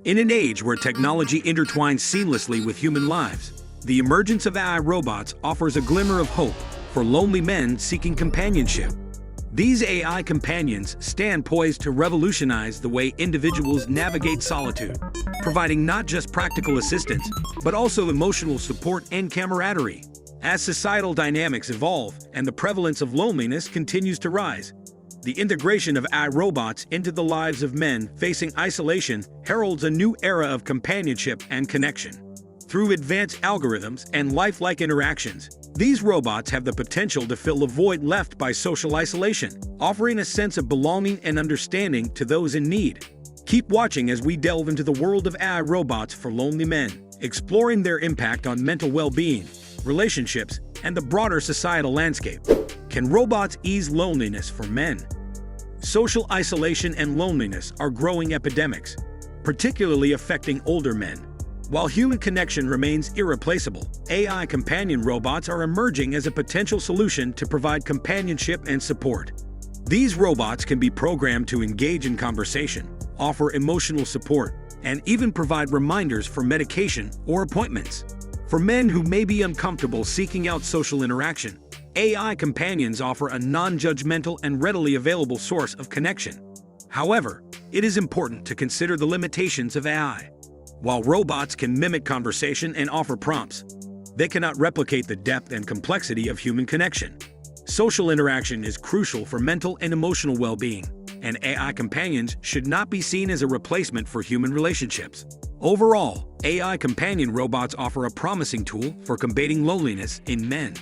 In an age where technology intertwines seamlessly with human lives, the emergence of AI robots offers a glimmer of hope for lonely men seeking companionship. These AI companions stand poised to revolutionize the way individuals navigate solitude, providing not just practical assistance, but also emotional support and camaraderie. As societal dynamics evolve and the prevalence of loneliness continues to rise, the integration of AI robots into the lives of men facing isolation heralds a new era of companionship and connection. Through advanced algorithms and lifelike interactions, these robots have the potential to fill the void left by social isolation, offering a sense of belonging and understanding to those in need. Keep watching as we delve into the world of AI robots for lonely men, exploring their impact on mental well-being, relationships, and the broader societal landscape. Can robots ease loneliness for men? Social isolation and loneliness are growing epidemics, particularly affecting older men. While human connection remains irreplaceable, AI companion robots are emerging as a potential solution to provide companionship and support. These robots can be programmed to engage in conversation, offer emotional support, and even provide reminders for medication or appointments. For men who may be uncomfortable seeking out social interaction, AI companions offer a non-judgmental and readily available source of connection. However, it is important to consider the limitations of AI. While robots can mimic conversation and offer prompts, they cannot replicate the depth and complexity of human connection. Social interaction is crucial for mental and emotional well-being, and AI companions should not be seen as a replacement for human relationships. Overall, AI companion robots offer a promising tool for combating loneliness in men.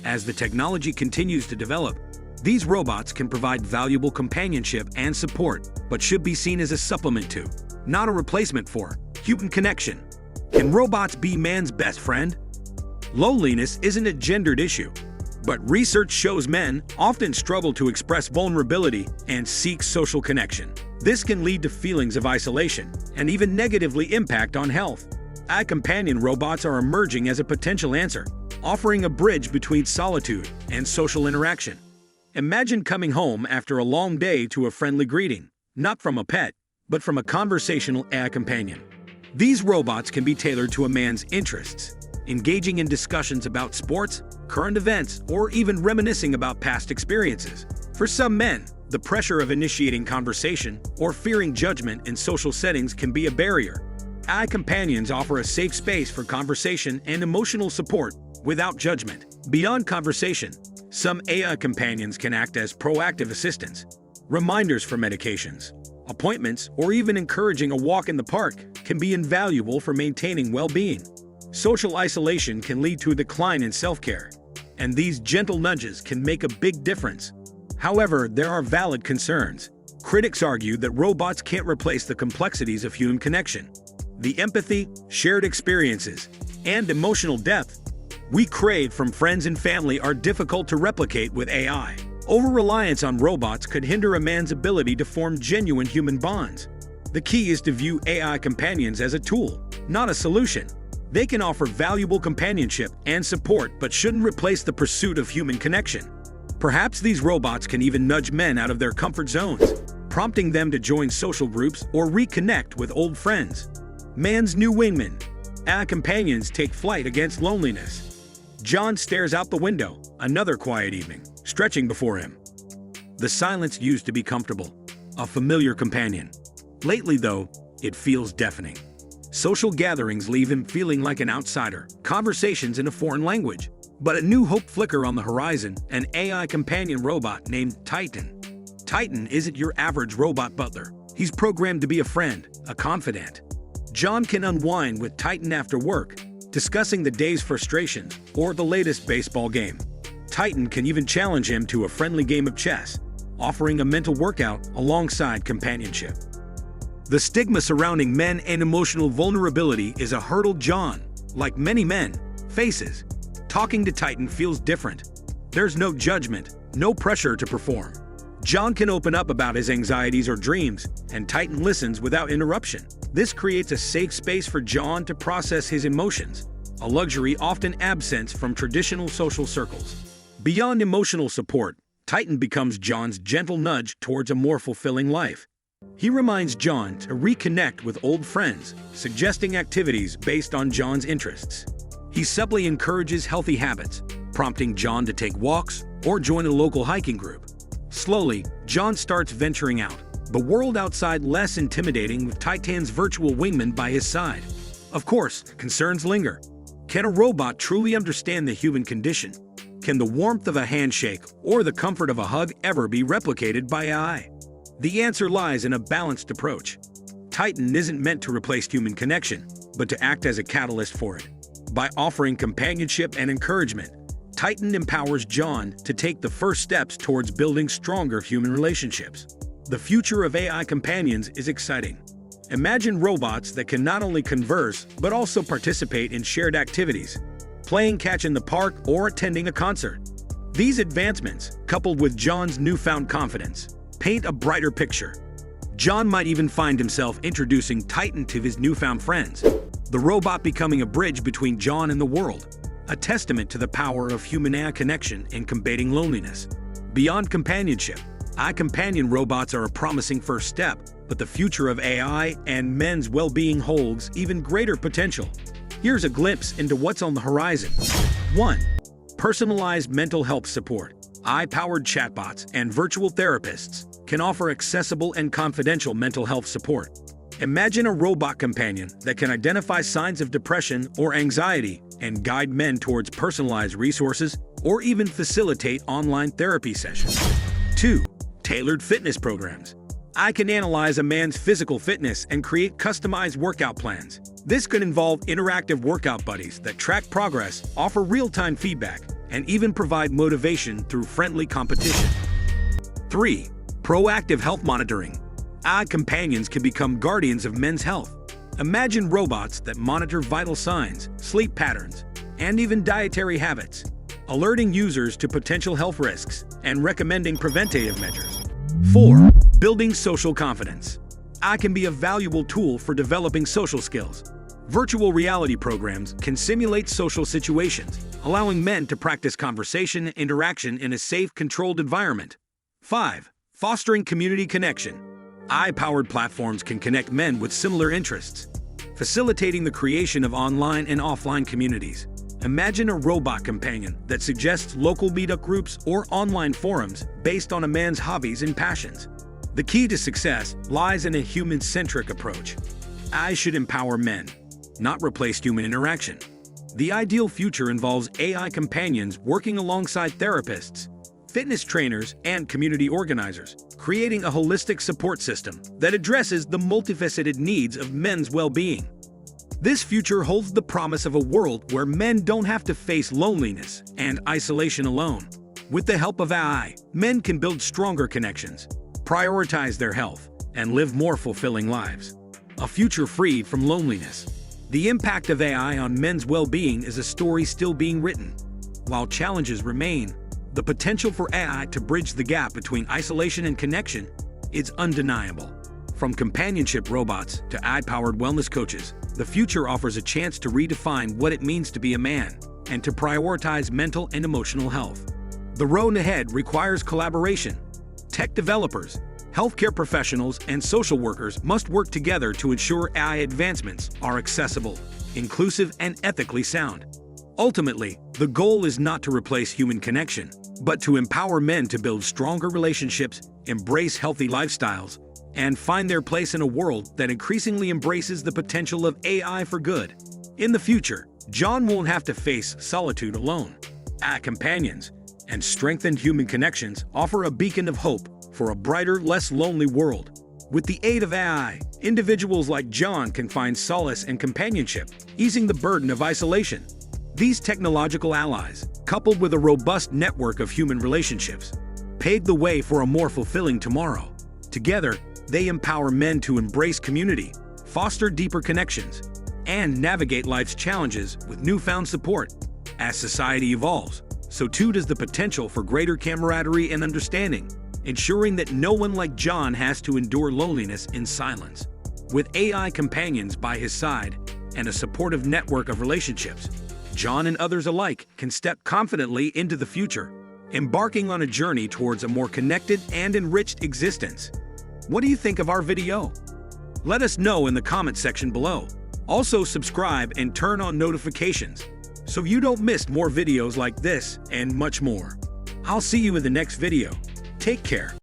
As the technology continues to develop, these robots can provide valuable companionship and support, but should be seen as a supplement to, not a replacement for, human connection. Can robots be man's best friend? Loneliness isn't a gendered issue, but research shows men often struggle to express vulnerability and seek social connection. This can lead to feelings of isolation and even negatively impact on health. AI companion robots are emerging as a potential answer, offering a bridge between solitude and social interaction. Imagine coming home after a long day to a friendly greeting, not from a pet, but from a conversational AI companion. These robots can be tailored to a man's interests, engaging in discussions about sports, current events, or even reminiscing about past experiences. For some men, the pressure of initiating conversation or fearing judgment in social settings can be a barrier. AI companions offer a safe space for conversation and emotional support without judgment. Beyond conversation, some AI companions can act as proactive assistants, reminders for medications, appointments, or even encouraging a walk in the park can be invaluable for maintaining well-being. Social isolation can lead to a decline in self-care, and these gentle nudges can make a big difference. However, there are valid concerns. Critics argue that robots can't replace the complexities of human connection. The empathy, shared experiences, and emotional depth we crave from friends and family are difficult to replicate with AI. Over-reliance on robots could hinder a man's ability to form genuine human bonds. The key is to view AI companions as a tool, not a solution. They can offer valuable companionship and support but shouldn't replace the pursuit of human connection. Perhaps these robots can even nudge men out of their comfort zones, prompting them to join social groups or reconnect with old friends. Man's new wingman. AI companions take flight against loneliness. John stares out the window, another quiet evening, stretching before him. The silence used to be comfortable, a familiar companion. Lately, though, it feels deafening. Social gatherings leave him feeling like an outsider, conversations in a foreign language. But a new hope flicker on the horizon, an AI companion robot named Titan. Titan isn't your average robot butler. He's programmed to be a friend, a confidant. John can unwind with Titan after work, discussing the day's frustrations or the latest baseball game. Titan can even challenge him to a friendly game of chess, offering a mental workout alongside companionship. The stigma surrounding men and emotional vulnerability is a hurdle John, like many men, faces. Talking to Titan feels different. There's no judgment, no pressure to perform. John can open up about his anxieties or dreams, and Titan listens without interruption. This creates a safe space for John to process his emotions, a luxury often absent from traditional social circles. Beyond emotional support, Titan becomes John's gentle nudge towards a more fulfilling life. He reminds John to reconnect with old friends, suggesting activities based on John's interests. He subtly encourages healthy habits, prompting John to take walks or join a local hiking group. Slowly, John starts venturing out, the world outside less intimidating with Titan's virtual wingman by his side. Of course, concerns linger. Can a robot truly understand the human condition? Can the warmth of a handshake or the comfort of a hug ever be replicated by AI? The answer lies in a balanced approach. Titan isn't meant to replace human connection, but to act as a catalyst for it. By offering companionship and encouragement, Titan empowers John to take the first steps towards building stronger human relationships. The future of AI companions is exciting. Imagine robots that can not only converse, but also participate in shared activities, playing catch in the park or attending a concert. These advancements, coupled with John's newfound confidence, paint a brighter picture. John might even find himself introducing Titan to his newfound friends, the robot becoming a bridge between John and the world, a testament to the power of human-AI connection in combating loneliness. Beyond companionship, companion robots are a promising first step, but the future of AI and men's well-being holds even greater potential. Here's a glimpse into what's on the horizon. 1. Personalized mental health support. AI-powered chatbots and virtual therapists can offer accessible and confidential mental health support. Imagine a robot companion that can identify signs of depression or anxiety and guide men towards personalized resources or even facilitate online therapy sessions. 2. Tailored fitness programs. AI can analyze a man's physical fitness and create customized workout plans. This could involve interactive workout buddies that track progress, offer real-time feedback, and even provide motivation through friendly competition. 3. Proactive health monitoring. AI companions can become guardians of men's health. Imagine robots that monitor vital signs, sleep patterns, and even dietary habits, alerting users to potential health risks and recommending preventative measures. 4. Building social confidence. AI can be a valuable tool for developing social skills. Virtual reality programs can simulate social situations, allowing men to practice conversation and interaction in a safe, controlled environment. 5. Fostering community connection. AI-powered platforms can connect men with similar interests, facilitating the creation of online and offline communities. Imagine a robot companion that suggests local meetup groups or online forums based on a man's hobbies and passions. The key to success lies in a human-centric approach. AI should empower men, not replace human interaction. The ideal future involves AI companions working alongside therapists, fitness trainers, and community organizers, creating a holistic support system that addresses the multifaceted needs of men's well-being. This future holds the promise of a world where men don't have to face loneliness and isolation alone. With the help of AI, men can build stronger connections, prioritize their health, and live more fulfilling lives. A future freed from loneliness. The impact of AI on men's well-being is a story still being written. While challenges remain, the potential for AI to bridge the gap between isolation and connection is undeniable. From companionship robots to AI-powered wellness coaches, the future offers a chance to redefine what it means to be a man and to prioritize mental and emotional health. The road ahead requires collaboration. Tech developers, healthcare professionals, and social workers must work together to ensure AI advancements are accessible, inclusive, and ethically sound. Ultimately, the goal is not to replace human connection, but to empower men to build stronger relationships, embrace healthy lifestyles, and find their place in a world that increasingly embraces the potential of AI for good. In the future, John won't have to face solitude alone. AI companions and strengthened human connections offer a beacon of hope for a brighter, less lonely world. With the aid of AI, individuals like John can find solace and companionship, easing the burden of isolation. These technological allies, coupled with a robust network of human relationships, pave the way for a more fulfilling tomorrow. Together, they empower men to embrace community, foster deeper connections, and navigate life's challenges with newfound support. As society evolves, so too does the potential for greater camaraderie and understanding, ensuring that no one like John has to endure loneliness in silence. With AI companions by his side and a supportive network of relationships, John and others alike can step confidently into the future, embarking on a journey towards a more connected and enriched existence. What do you think of our video? Let us know in the comment section below. Also subscribe and turn on notifications so you don't miss more videos like this and much more. I'll see you in the next video. Take care.